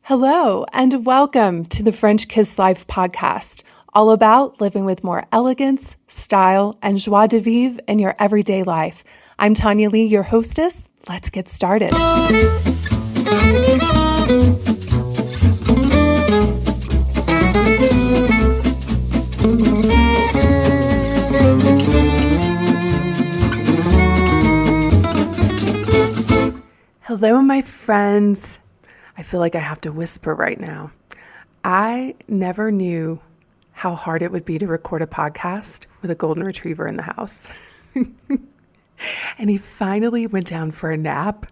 Hello, and welcome to the French Kiss Life podcast, all about living with more elegance, style, and joie de vivre in your everyday life. I'm Tanya Lee, your hostess. Let's get started. Hello, my friends. I feel like I have to whisper right now. I never knew how hard it would be to record a podcast with a golden retriever in the house. And he finally went down for a nap,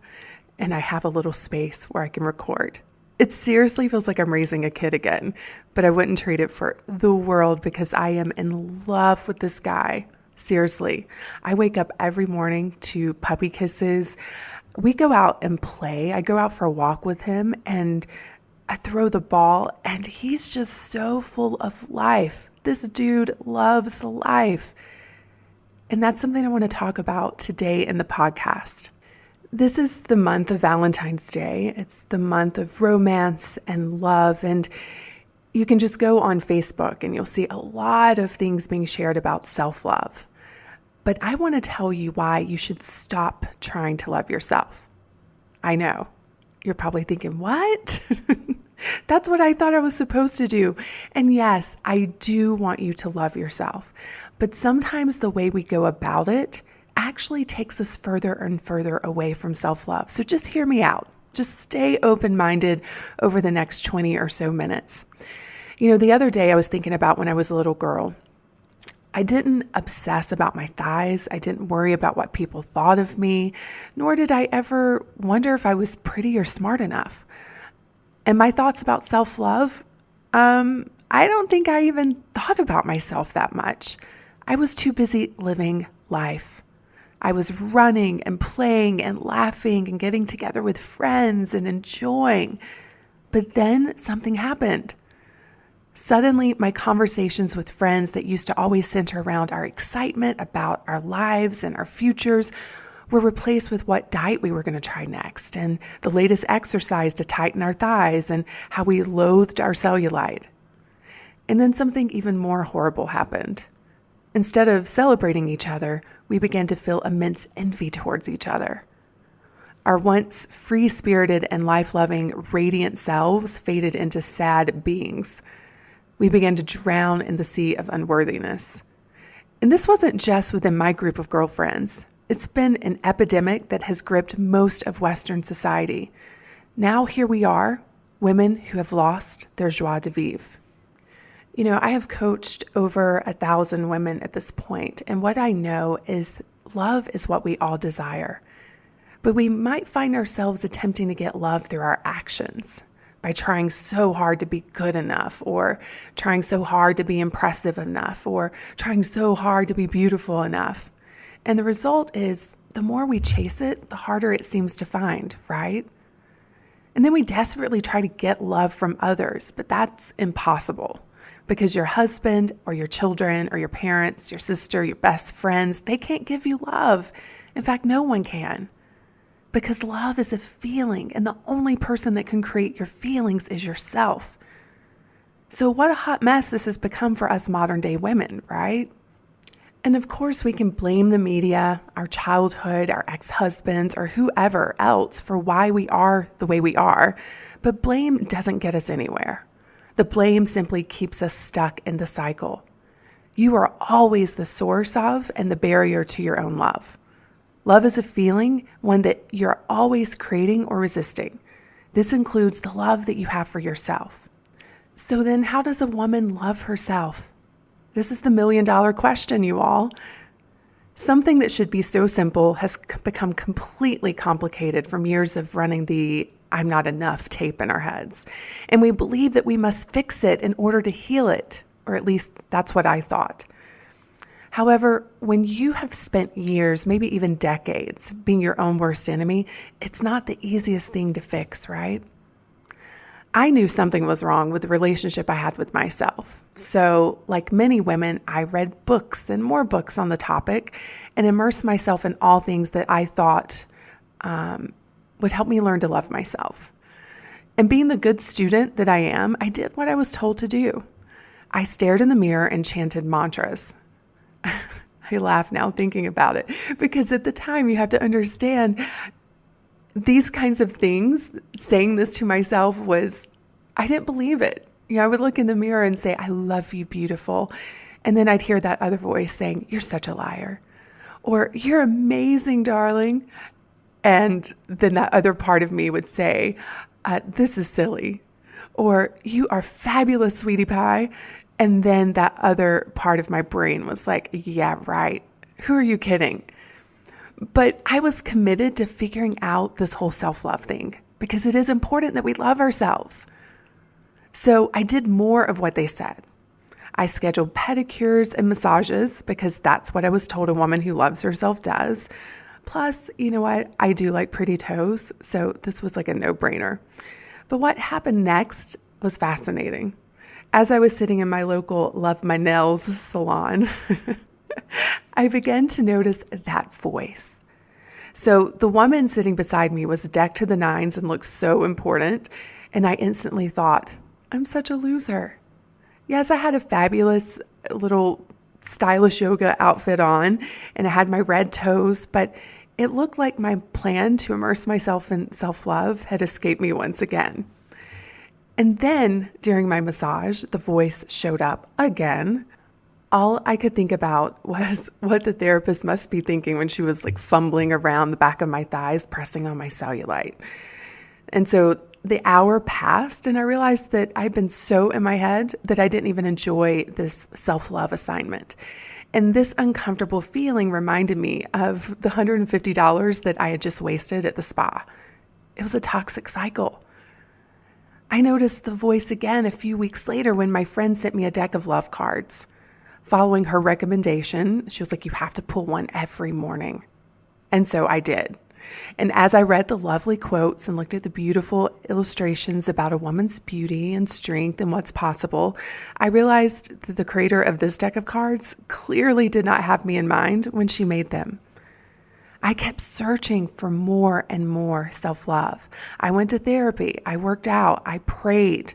and I have a little space where I can record. It seriously feels like I'm raising a kid again, but I wouldn't trade it for the world because I am in love with this guy. Seriously, I wake up every morning to puppy kisses. We go out and play. I go out for a walk with him and I throw the ball and he's just so full of life. This dude loves life. And that's something I want to talk about today in the podcast. This is the month of Valentine's Day. It's the month of romance and love. And you can just go on Facebook and you'll see a lot of things being shared about self-love. But I want to tell you why you should stop trying to love yourself. I know. You're probably thinking, what? That's what I thought I was supposed to do. And yes, I do want you to love yourself. But sometimes the way we go about it actually takes us further and further away from self-love. So just hear me out. Just stay open-minded over the next 20 or so minutes. You know, the other day I was thinking about when I was a little girl. I didn't obsess about my thighs. I didn't worry about what people thought of me, nor did I ever wonder if I was pretty or smart enough. And my thoughts about self-love, I don't think I even thought about myself that much. I was too busy living life. I was running and playing and laughing and getting together with friends and enjoying. But then something happened. Suddenly, my conversations with friends that used to always center around our excitement about our lives and our futures were replaced with what diet we were going to try next and the latest exercise to tighten our thighs and how we loathed our cellulite. And then something even more horrible happened. Instead of celebrating each other, we began to feel immense envy towards each other. Our once free-spirited and life-loving, radiant selves faded into sad beings. We began to drown in the sea of unworthiness. And this wasn't just within my group of girlfriends. It's been an epidemic that has gripped most of Western society. Now here we are, women who have lost their joie de vivre. You know, I have coached over 1,000 women at this point, and what I know is love is what we all desire. But we might find ourselves attempting to get love through our actions, by trying so hard to be good enough, or trying so hard to be impressive enough, or trying so hard to be beautiful enough. And the result is, the more we chase it, the harder it seems to find, right? And then we desperately try to get love from others, but that's impossible. Because your husband, or your children, or your parents, your sister, your best friends, they can't give you love. In fact, no one can. Because love is a feeling, and the only person that can create your feelings is yourself. So what a hot mess this has become for us modern day women, right? And of course, we can blame the media, our childhood, our ex-husbands, or whoever else for why we are the way we are. But blame doesn't get us anywhere. The blame simply keeps us stuck in the cycle. You are always the source of and the barrier to your own love. Love is a feeling, one that you're always creating or resisting. This includes the love that you have for yourself. So then how does a woman love herself? This is the million-dollar question, you all. Something that should be so simple has become completely complicated from years of running the I'm not enough tape in our heads. And we believe that we must fix it in order to heal it, or at least that's what I thought. However, when you have spent years, maybe even decades, being your own worst enemy, it's not the easiest thing to fix, right? I knew something was wrong with the relationship I had with myself. So, like many women, I read books and more books on the topic and immersed myself in all things that I thought would help me learn to love myself. And being the good student that I am, I did what I was told to do. I stared in the mirror and chanted mantras. I laugh now thinking about it because at the time you have to understand these kinds of things, saying this to myself I didn't believe it. I would look in the mirror and say, I love you, beautiful. And then I'd hear that other voice saying, you're such a liar. Or you're amazing, darling. And then that other part of me would say, this is silly. Or you are fabulous, sweetie pie. And then that other part of my brain was like, yeah, right. Who are you kidding? But I was committed to figuring out this whole self-love thing because it is important that we love ourselves. So I did more of what they said. I scheduled pedicures and massages because that's what I was told a woman who loves herself does. Plus, you know what? I do like pretty toes, so this was like a no-brainer. But what happened next was fascinating. As I was sitting in my local Love My Nails salon, I began to notice that voice. So the woman sitting beside me was decked to the nines and looked so important, and I instantly thought, I'm such a loser. Yes, I had a fabulous little stylish yoga outfit on, and I had my red toes, but it looked like my plan to immerse myself in self-love had escaped me once again. And then during my massage, the voice showed up again. All I could think about was what the therapist must be thinking when she was like fumbling around the back of my thighs, pressing on my cellulite. And so the hour passed and I realized that I'd been so in my head that I didn't even enjoy this self-love assignment. And this uncomfortable feeling reminded me of the $150 that I had just wasted at the spa. It was a toxic cycle. I noticed the voice again a few weeks later when my friend sent me a deck of love cards. Following her recommendation, she was like, you have to pull one every morning. And so I did. And as I read the lovely quotes and looked at the beautiful illustrations about a woman's beauty and strength and what's possible, I realized that the creator of this deck of cards clearly did not have me in mind when she made them. I kept searching for more and more self-love. I went to therapy. I worked out. I prayed.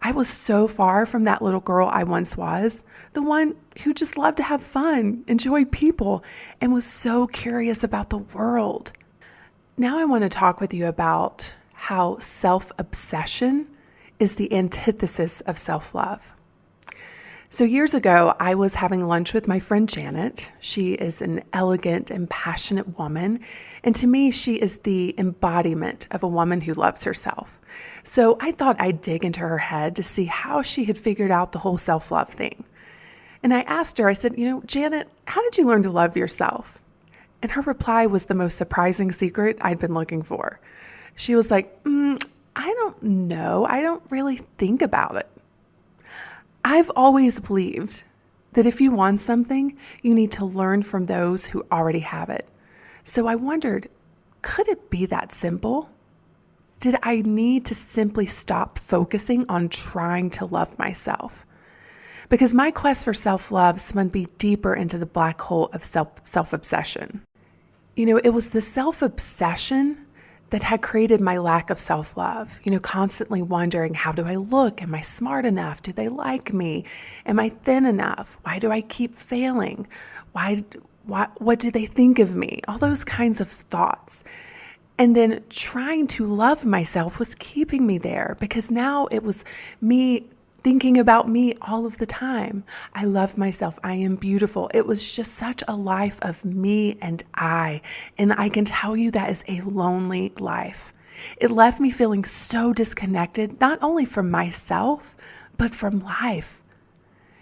I was so far from that little girl I once was, the one who just loved to have fun, enjoyed people, and was so curious about the world. Now I want to talk with you about how self-obsession is the antithesis of self-love. So years ago, I was having lunch with my friend Janet. She is an elegant and passionate woman. And to me, she is the embodiment of a woman who loves herself. So I thought I'd dig into her head to see how she had figured out the whole self-love thing. And I asked her, I said, Janet, how did you learn to love yourself? And her reply was the most surprising secret I'd been looking for. She was like, I don't know. I don't really think about it. I've always believed that if you want something, you need to learn from those who already have it. So I wondered, could it be that simple? Did I need to simply stop focusing on trying to love myself? Because my quest for self-love spun me deeper into the black hole of self-obsession. It was the self-obsession that had created my lack of self-love, constantly wondering, how do I look? Am I smart enough? Do they like me? Am I thin enough? Why do I keep failing? What do they think of me? All those kinds of thoughts. And then trying to love myself was keeping me there because now it was me thinking about me all of the time. I love myself. I am beautiful. It was just such a life of me and I. And I can tell you that is a lonely life. It left me feeling so disconnected, not only from myself, but from life.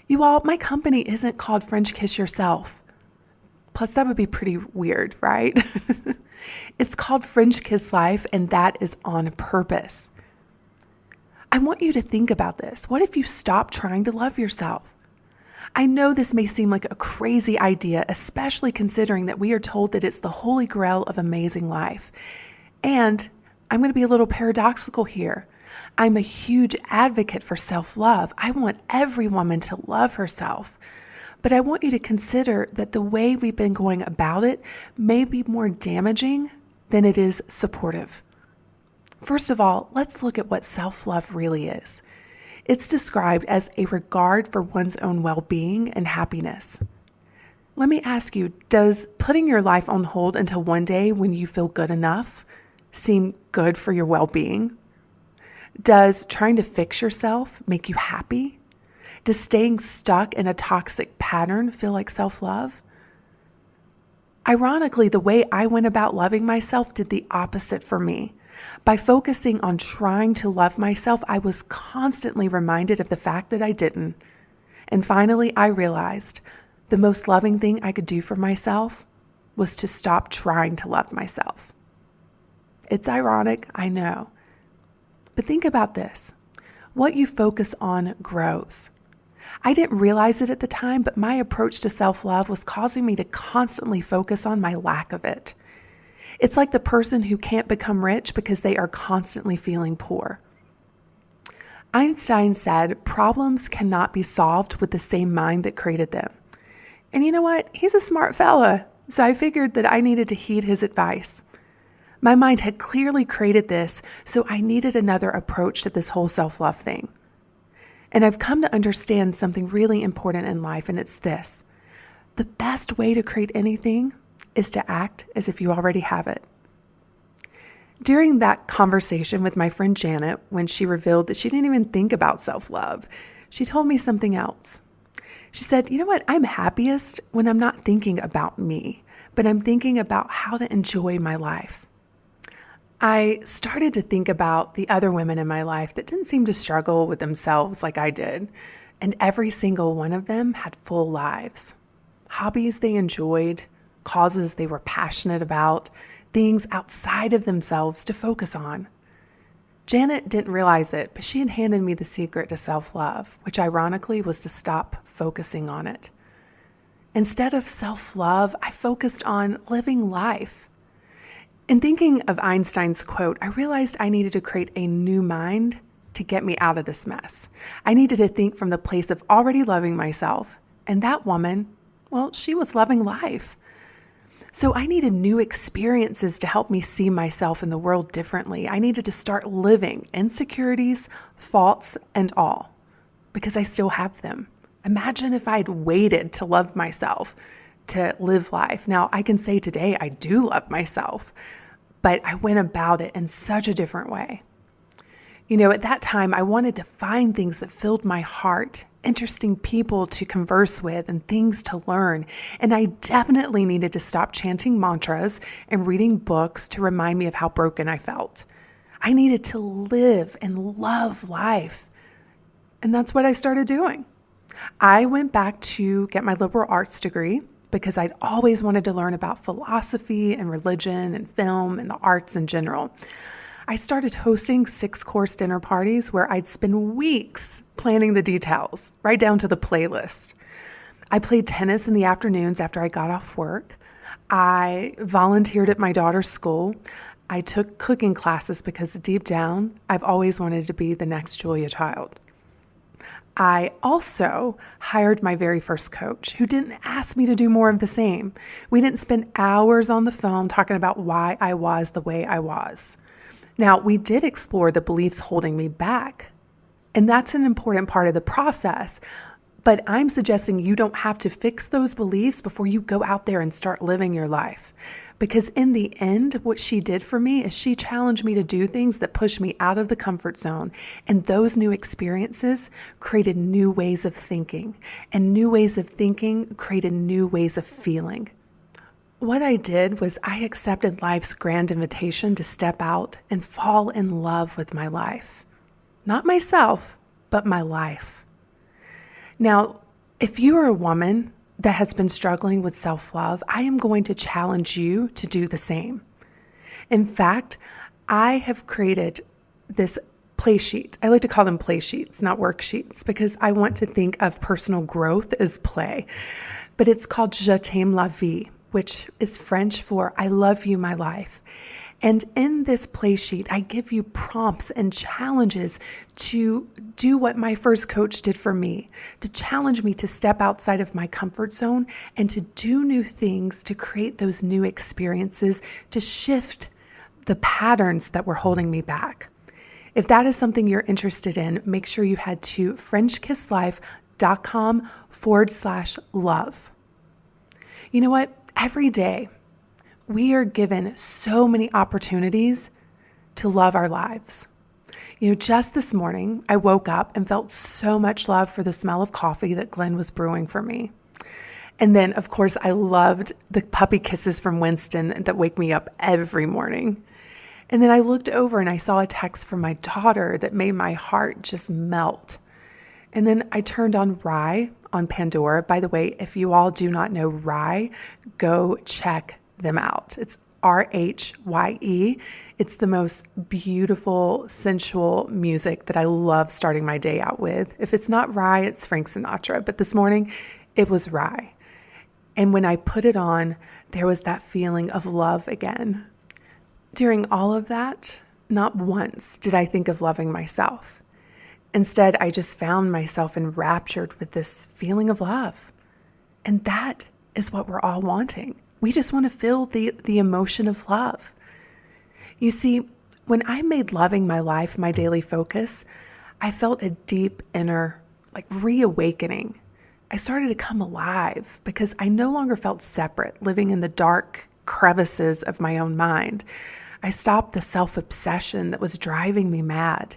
You all, my company isn't called French Kiss Yourself. Plus, that would be pretty weird, right? It's called French Kiss Life, and that is on purpose. I want you to think about this. What if you stop trying to love yourself? I know this may seem like a crazy idea, especially considering that we are told that it's the holy grail of amazing life. And I'm going to be a little paradoxical here. I'm a huge advocate for self-love. I want every woman to love herself. But I want you to consider that the way we've been going about it may be more damaging than it is supportive. First of all, let's look at what self-love really is. It's described as a regard for one's own well-being and happiness. Let me ask you, does putting your life on hold until one day when you feel good enough seem good for your well-being? Does trying to fix yourself make you happy? Does staying stuck in a toxic pattern feel like self-love? Ironically, the way I went about loving myself did the opposite for me. By focusing on trying to love myself, I was constantly reminded of the fact that I didn't. And finally, I realized the most loving thing I could do for myself was to stop trying to love myself. It's ironic, I know. But think about this. What you focus on grows. I didn't realize it at the time, but my approach to self-love was causing me to constantly focus on my lack of it. It's like the person who can't become rich because they are constantly feeling poor. Einstein said, problems cannot be solved with the same mind that created them. And you know what? He's a smart fella. So I figured that I needed to heed his advice. My mind had clearly created this, so I needed another approach to this whole self-love thing. And I've come to understand something really important in life, and it's this. The best way to create anything is to act as if you already have it. During that conversation with my friend Janet, when she revealed that she didn't even think about self-love, she told me something else. She said, you know what? I'm happiest when I'm not thinking about me, but I'm thinking about how to enjoy my life. I started to think about the other women in my life that didn't seem to struggle with themselves like I did, and every single one of them had full lives. Hobbies they enjoyed, causes they were passionate about, things outside of themselves to focus on. Janet didn't realize it, but she had handed me the secret to self-love, which ironically was to stop focusing on it. Instead of self-love, I focused on living life. In thinking of Einstein's quote, I realized I needed to create a new mind to get me out of this mess. I needed to think from the place of already loving myself. And that woman, well, she was loving life. So I needed new experiences to help me see myself in the world differently. I needed to start living insecurities, faults, and all, because I still have them. Imagine if I'd waited to love myself, to live life. Now, I can say today I do love myself, but I went about it in such a different way. You know, at that time, I wanted to find things that filled my heart, interesting people to converse with and things to learn. And I definitely needed to stop chanting mantras and reading books to remind me of how broken I felt. I needed to live and love life. And that's what I started doing. I went back to get my liberal arts degree because I'd always wanted to learn about philosophy and religion and film and the arts in general. I started hosting 6-course dinner parties where I'd spend weeks planning the details, right down to the playlist. I played tennis in the afternoons after I got off work. I volunteered at my daughter's school. I took cooking classes because deep down, I've always wanted to be the next Julia Child. I also hired my very first coach who didn't ask me to do more of the same. We didn't spend hours on the phone talking about why I was the way I was. Now, we did explore the beliefs holding me back, and that's an important part of the process. But I'm suggesting you don't have to fix those beliefs before you go out there and start living your life. Because in the end, what she did for me is she challenged me to do things that pushed me out of the comfort zone. And those new experiences created new ways of thinking. And new ways of thinking created new ways of feeling. What I did was I accepted life's grand invitation to step out and fall in love with my life. Not myself, but my life. Now, if you are a woman that has been struggling with self-love, I am going to challenge you to do the same. In fact, I have created this play sheet. I like to call them play sheets, not worksheets, because I want to think of personal growth as play. But it's called Je t'aime la vie, which is French for I love you, my life. And in this play sheet, I give you prompts and challenges to do what my first coach did for me, to challenge me to step outside of my comfort zone and to do new things, to create those new experiences, to shift the patterns that were holding me back. If that is something you're interested in, make sure you head to FrenchKissLife.com/love. You know what? Every day we are given so many opportunities to love our lives. Just this morning, I woke up and felt so much love for the smell of coffee that Glenn was brewing for me. And then, of course, I loved the puppy kisses from Winston that wake me up every morning. And then I looked over and I saw a text from my daughter that made my heart just melt. And then I turned on Rye on Pandora. By the way, if you all do not know Rye, go check them out. It's RHYE. It's the most beautiful, sensual music that I love starting my day out with. If it's not Rye, it's Frank Sinatra. But this morning, it was Rye. And when I put it on, there was that feeling of love again. During all of that, not once did I think of loving myself. Instead, I just found myself enraptured with this feeling of love. And that is what we're all wanting. We just want to feel the emotion of love. You see, when I made loving my life my daily focus, I felt a deep inner reawakening. I started to come alive because I no longer felt separate, living in the dark crevices of my own mind. I stopped the self-obsession that was driving me mad.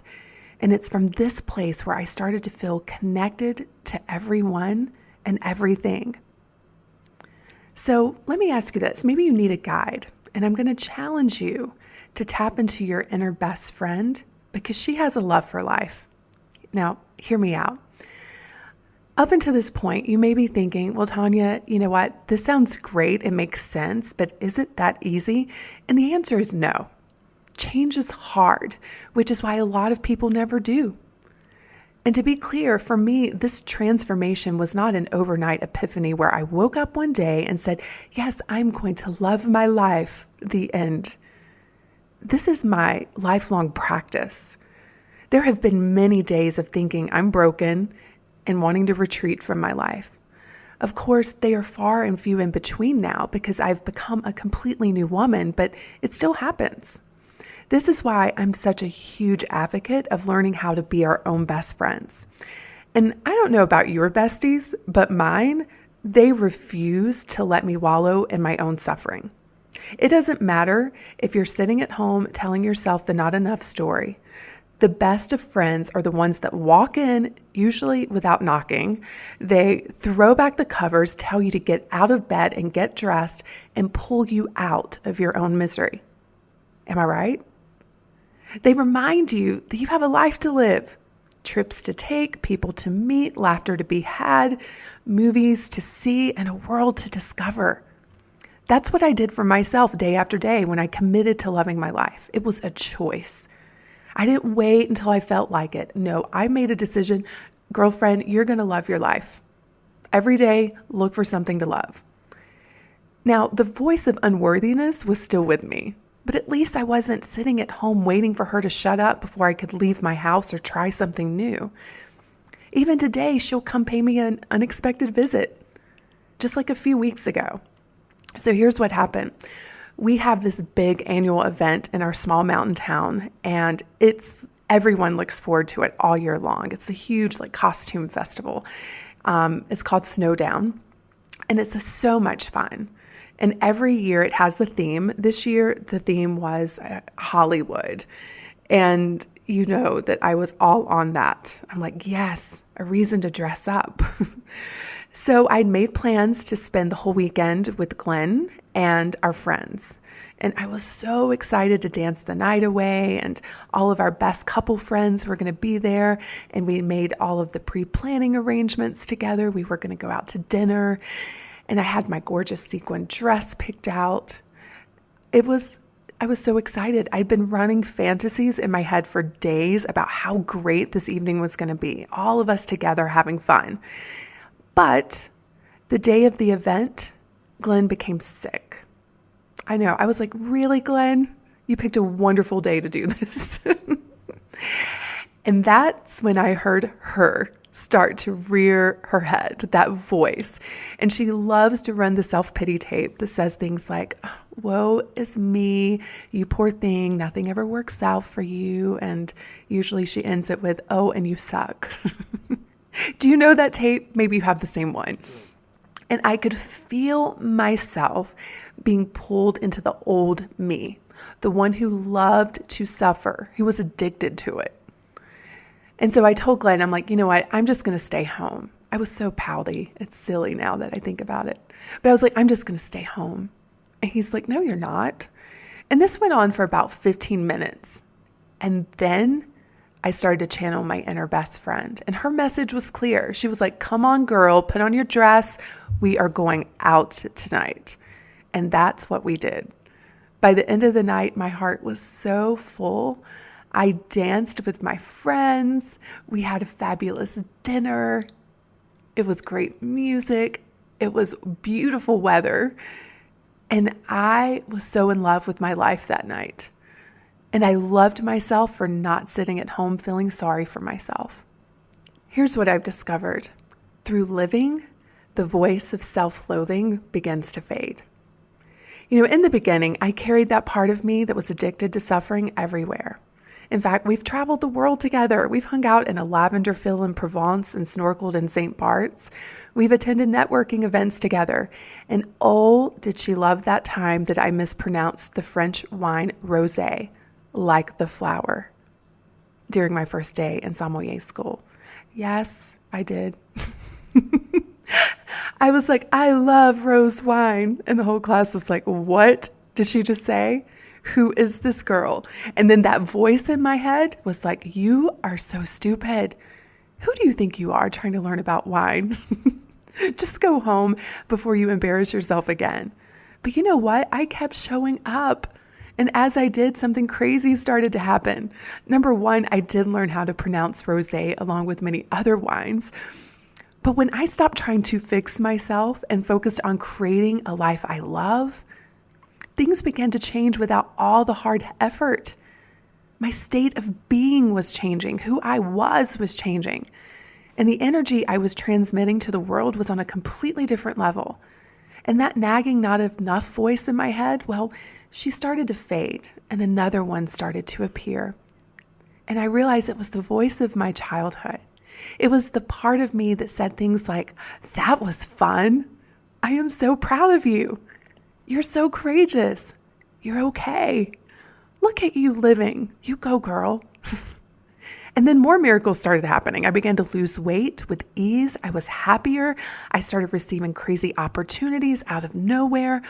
And it's from this place where I started to feel connected to everyone and everything. So let me ask you this. Maybe you need a guide, and I'm going to challenge you to tap into your inner best friend because she has a love for life. Now, hear me out. Up until this point, you may be thinking, well, Tanya, you know what? This sounds great. It makes sense, but is it that easy? And the answer is no. Change is hard, which is why a lot of people never do. And to be clear, for me, this transformation was not an overnight epiphany where I woke up one day and said, yes, I'm going to love my life, the end. This is my lifelong practice. There have been many days of thinking I'm broken and wanting to retreat from my life. Of course, they are far and few in between now because I've become a completely new woman, but it still happens. This is why I'm such a huge advocate of learning how to be our own best friends. And I don't know about your besties, but mine, they refuse to let me wallow in my own suffering. It doesn't matter if you're sitting at home telling yourself the not enough story. The best of friends are the ones that walk in, usually without knocking. They throw back the covers, tell you to get out of bed and get dressed, and pull you out of your own misery. Am I right? They remind you that you have a life to live, trips to take, people to meet, laughter to be had, movies to see, and a world to discover. That's what I did for myself day after day when I committed to loving my life. It was a choice. I didn't wait until I felt like it. No, I made a decision. Girlfriend, you're going to love your life. Every day, look for something to love. Now, the voice of unworthiness was still with me. But at least I wasn't sitting at home waiting for her to shut up before I could leave my house or try something new. Even today, she'll come pay me an unexpected visit, just like a few weeks ago. So here's what happened. We have this big annual event in our small mountain town, and everyone looks forward to it all year long. It's a huge costume festival. It's called Snowdown, and it's so much fun. And every year it has a theme. This year, the theme was Hollywood. And you know that I was all on that. I'm like, yes, a reason to dress up. So I'd made plans to spend the whole weekend with Glenn and our friends. And I was so excited to dance the night away. And all of our best couple friends were going to be there. And we made all of the pre-planning arrangements together. We were going to go out to dinner. And I had my gorgeous sequin dress picked out. I was so excited. I'd been running fantasies in my head for days about how great this evening was going to be. All of us together having fun. But the day of the event, Glenn became sick. I know. I was like, really, Glenn? You picked a wonderful day to do this. And that's when I heard her start to rear her head, that voice. And she loves to run the self-pity tape that says things like, woe is me, you poor thing, nothing ever works out for you. And usually she ends it with, oh, and you suck. Do you know that tape? Maybe you have the same one. And I could feel myself being pulled into the old me, the one who loved to suffer, who was addicted to it. And so I told Glenn, I'm like, you know what? I'm just going to stay home. I was so pouty. It's silly now that I think about it. But I was like, I'm just going to stay home. And he's like, no, you're not. And this went on for about 15 minutes. And then I started to channel my inner best friend. And her message was clear. She was like, come on, girl, put on your dress. We are going out tonight. And that's what we did. By the end of the night, my heart was so full. I danced with my friends. We had a fabulous dinner. It was great music. It was beautiful weather. And I was so in love with my life that night. And I loved myself for not sitting at home feeling sorry for myself. Here's what I've discovered. Through living, the voice of self-loathing begins to fade. You know, in the beginning, I carried that part of me that was addicted to suffering everywhere. In fact, we've traveled the world together. We've hung out in a lavender field in Provence and snorkeled in St. Bart's. We've attended networking events together. And oh, did she love that time that I mispronounced the French wine rosé, like the flower, during my first day in sommelier school. Yes, I did. I was like, I love rose wine. And the whole class was like, what did she just say? Who is this girl? And then that voice in my head was like, you are so stupid. Who do you think you are trying to learn about wine? Just go home before you embarrass yourself again. But you know what? I kept showing up. And as I did, something crazy started to happen. Number one, I did learn how to pronounce rosé along with many other wines. But when I stopped trying to fix myself and focused on creating a life I love, things began to change without all the hard effort. My state of being was changing. Who I was changing. And the energy I was transmitting to the world was on a completely different level. And that nagging not enough voice in my head, well, she started to fade and another one started to appear. And I realized it was the voice of my childhood. It was the part of me that said things like, that was fun. I am so proud of you. You're so courageous. You're okay. Look at you living. You go, girl. And then more miracles started happening. I began to lose weight with ease. I was happier. I started receiving crazy opportunities out of nowhere,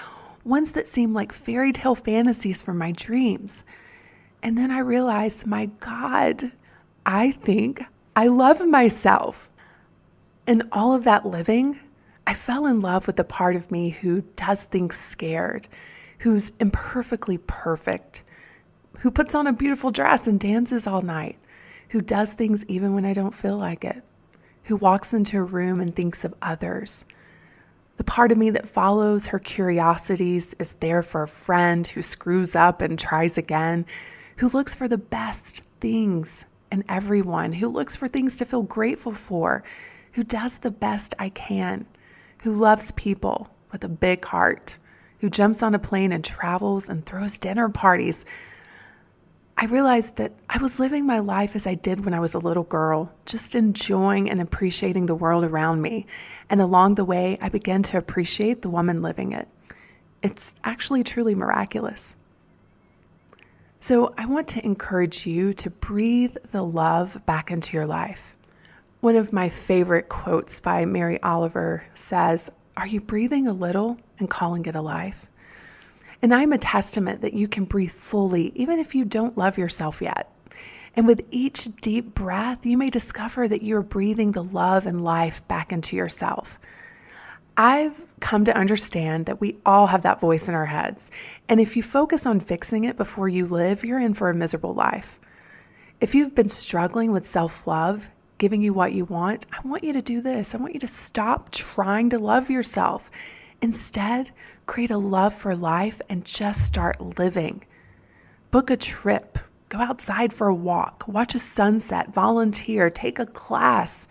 ones that seemed like fairy tale fantasies from my dreams. And then I realized, my God, I think I love myself. In all of that living, I fell in love with the part of me who does things scared, who's imperfectly perfect, who puts on a beautiful dress and dances all night, who does things even when I don't feel like it, who walks into a room and thinks of others. The part of me that follows her curiosities, is there for a friend, who screws up and tries again, who looks for the best things in everyone, who looks for things to feel grateful for, who does the best I can, who loves people with a big heart, who jumps on a plane and travels and throws dinner parties. I realized that I was living my life as I did when I was a little girl, just enjoying and appreciating the world around me. And along the way, I began to appreciate the woman living it. It's actually truly miraculous. So I want to encourage you to breathe the love back into your life. One of my favorite quotes by Mary Oliver says, "Are you breathing a little and calling it a life?" And I'm a testament that you can breathe fully, even if you don't love yourself yet. And with each deep breath, you may discover that you're breathing the love and life back into yourself. I've come to understand that we all have that voice in our heads. And if you focus on fixing it before you live, you're in for a miserable life. If you've been struggling with self-love, giving you what you want, I want you to do this. I want you to stop trying to love yourself. Instead, create a love for life and just start living. Book a trip, go outside for a walk, watch a sunset, volunteer, take a class,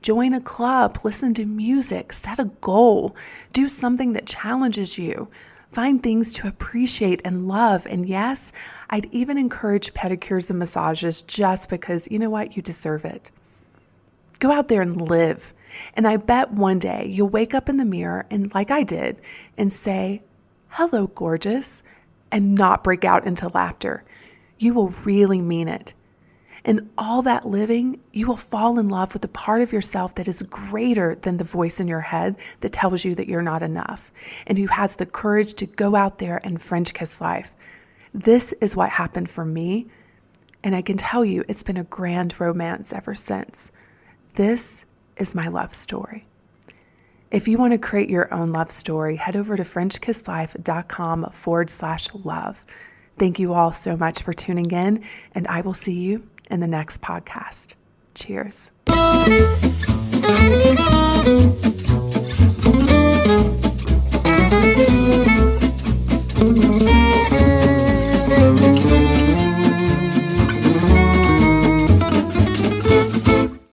Join a club, listen to music, set a goal, do something that challenges you. Find things to appreciate and love. And yes, I'd even encourage pedicures and massages just because, you know what, you deserve it. Go out there and live. And I bet one day you'll wake up in the mirror and, like I did, and say, "Hello, gorgeous," and not break out into laughter. You will really mean it. In all that living, you will fall in love with the part of yourself that is greater than the voice in your head that tells you that you're not enough, and who has the courage to go out there and French kiss life. This is what happened for me, and I can tell you it's been a grand romance ever since. This is my love story. If you want to create your own love story, head over to FrenchKissLife.com/love. Thank you all so much for tuning in, and I will see you in the next podcast. Cheers.